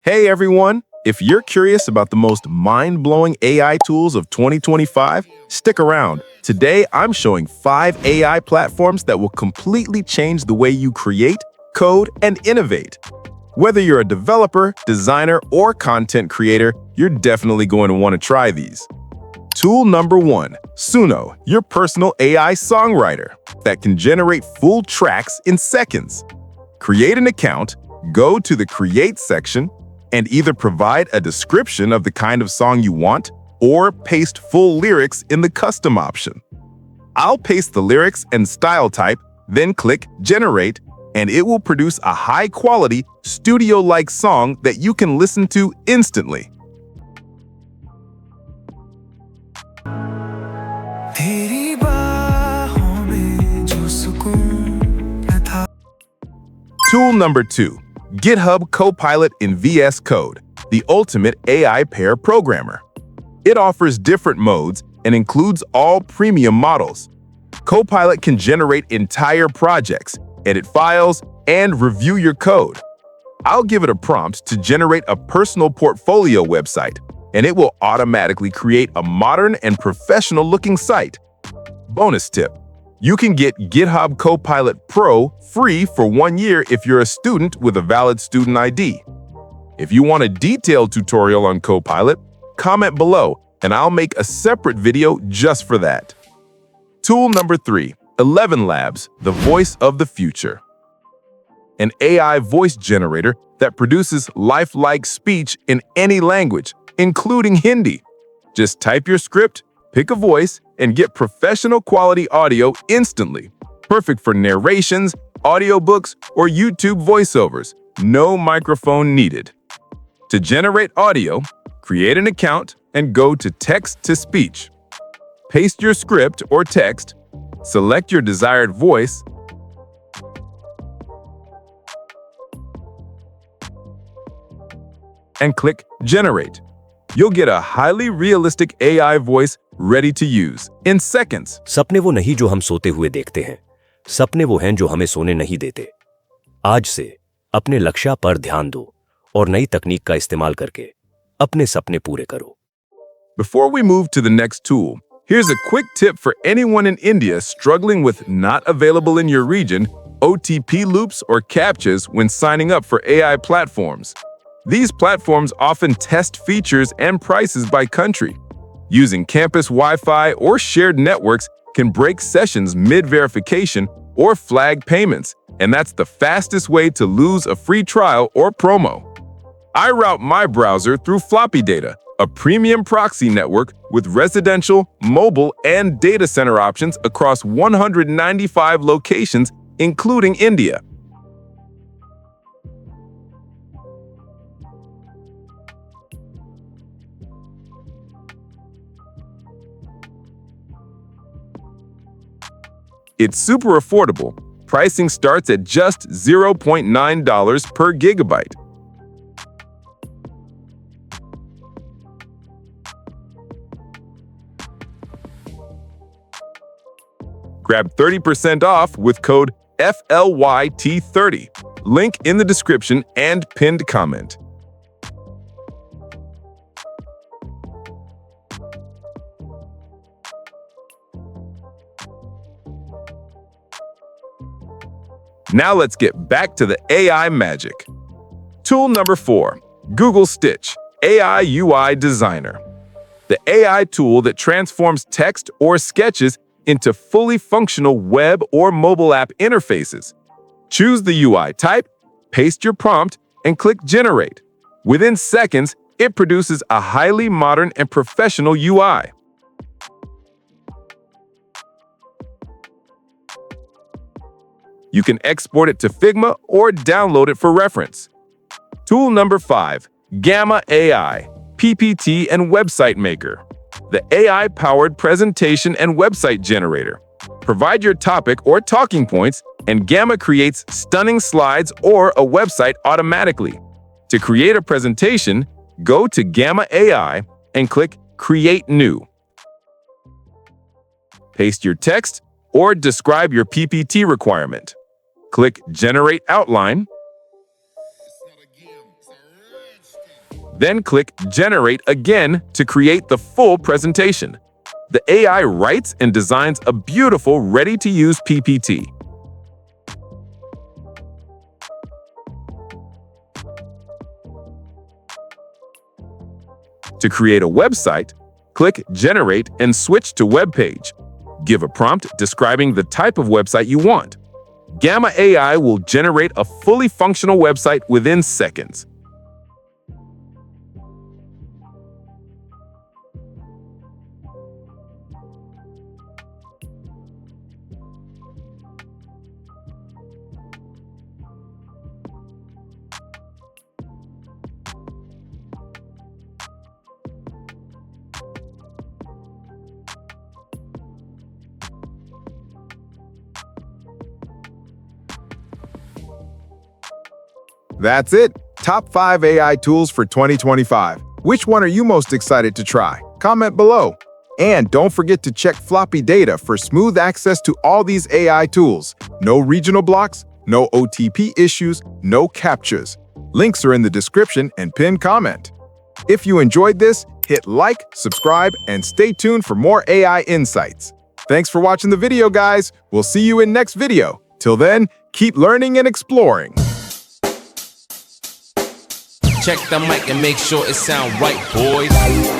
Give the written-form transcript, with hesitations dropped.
Hey everyone! If you're curious about the most mind-blowing AI tools of 2025, stick around. Today, I'm showing 5 AI platforms that will completely change the way you create, code, and innovate. Whether you're a developer, designer, or content creator, you're definitely going to want to try these. Tool number 1, Suno, your personal AI songwriter that can generate full tracks in seconds. Create an account, go to the Create section, and either provide a description of the kind of song you want or paste full lyrics in the custom option. I'll paste the lyrics and style type, then click Generate, and it will produce a high-quality, studio-like song that you can listen to instantly. Tool number 2, GitHub Copilot in VS Code, the ultimate AI pair programmer. It offers different modes and includes all premium models. Copilot can generate entire projects, edit files, and review your code. I'll give it a prompt to generate a personal portfolio website, and it will automatically create a modern and professional-looking site. Bonus tip: you can get GitHub Copilot Pro free for 1 year if you're a student with a valid student ID. If you want a detailed tutorial on Copilot, comment below and I'll make a separate video just for that. Tool number 3, ElevenLabs, the voice of the future. An AI voice generator that produces lifelike speech in any language, including Hindi. Just type your script, pick a voice, and get professional quality audio instantly. Perfect for narrations, audiobooks, or YouTube voiceovers. No microphone needed. To generate audio, create an account and go to Text-to-Speech. Paste your script or text, select your desired voice, and click Generate. You'll get a highly realistic AI voice ready to use in seconds. सपने वो नहीं जो हम सोते हुए देखते हैं, सपने वो हैं जो हमें सोने नहीं देते। आज से अपने लक्ष्य पर ध्यान दो और नई तकनीक का इस्तेमाल करके अपने सपने पूरे करो। Before we move to the next tool, here's a quick tip for anyone in India struggling with not available in your region OTP loops or CAPTCHAs when signing up for AI platforms. These platforms often test features and prices by country. Using campus Wi-Fi or shared networks can break sessions mid-verification or flag payments, and that's the fastest way to lose a free trial or promo. I route my browser through FloppyData, a premium proxy network with residential, mobile, and data center options across 195 locations, including India. It's super affordable. Pricing starts at just $0.9 per gigabyte. Grab 30% off with code FLYT30. Link in the description and pinned comment. Now let's get back to the AI magic. Tool number 4, Google Stitch, AI UI Designer. The AI tool that transforms text or sketches into fully functional web or mobile app interfaces. Choose the UI type, paste your prompt, and click Generate. Within seconds, it produces a highly modern and professional UI. You can export it to Figma or download it for reference. Tool number 5, Gamma AI, PPT and Website Maker. The AI-powered presentation and website generator. Provide your topic or talking points, and Gamma creates stunning slides or a website automatically. To create a presentation, go to Gamma AI and click Create New. Paste your text or describe your PPT requirement. Click Generate Outline. Then click Generate again to create the full presentation. The AI writes and designs a beautiful, ready-to-use PPT. To create a website, click Generate and switch to Web Page. Give a prompt describing the type of website you want. Gamma AI will generate a fully functional website within seconds. That's it. Top 5 AI tools for 2025. Which one are you most excited to try? Comment below. And don't forget to check FloppyData for smooth access to all these AI tools. No regional blocks, no OTP issues, no captchas. Links are in the description and pinned comment. If you enjoyed this, hit like, subscribe, and stay tuned for more AI insights. Thanks for watching the video, guys. We'll see you in next video. Till then, keep learning and exploring. Check the mic and make sure it sound right, boys.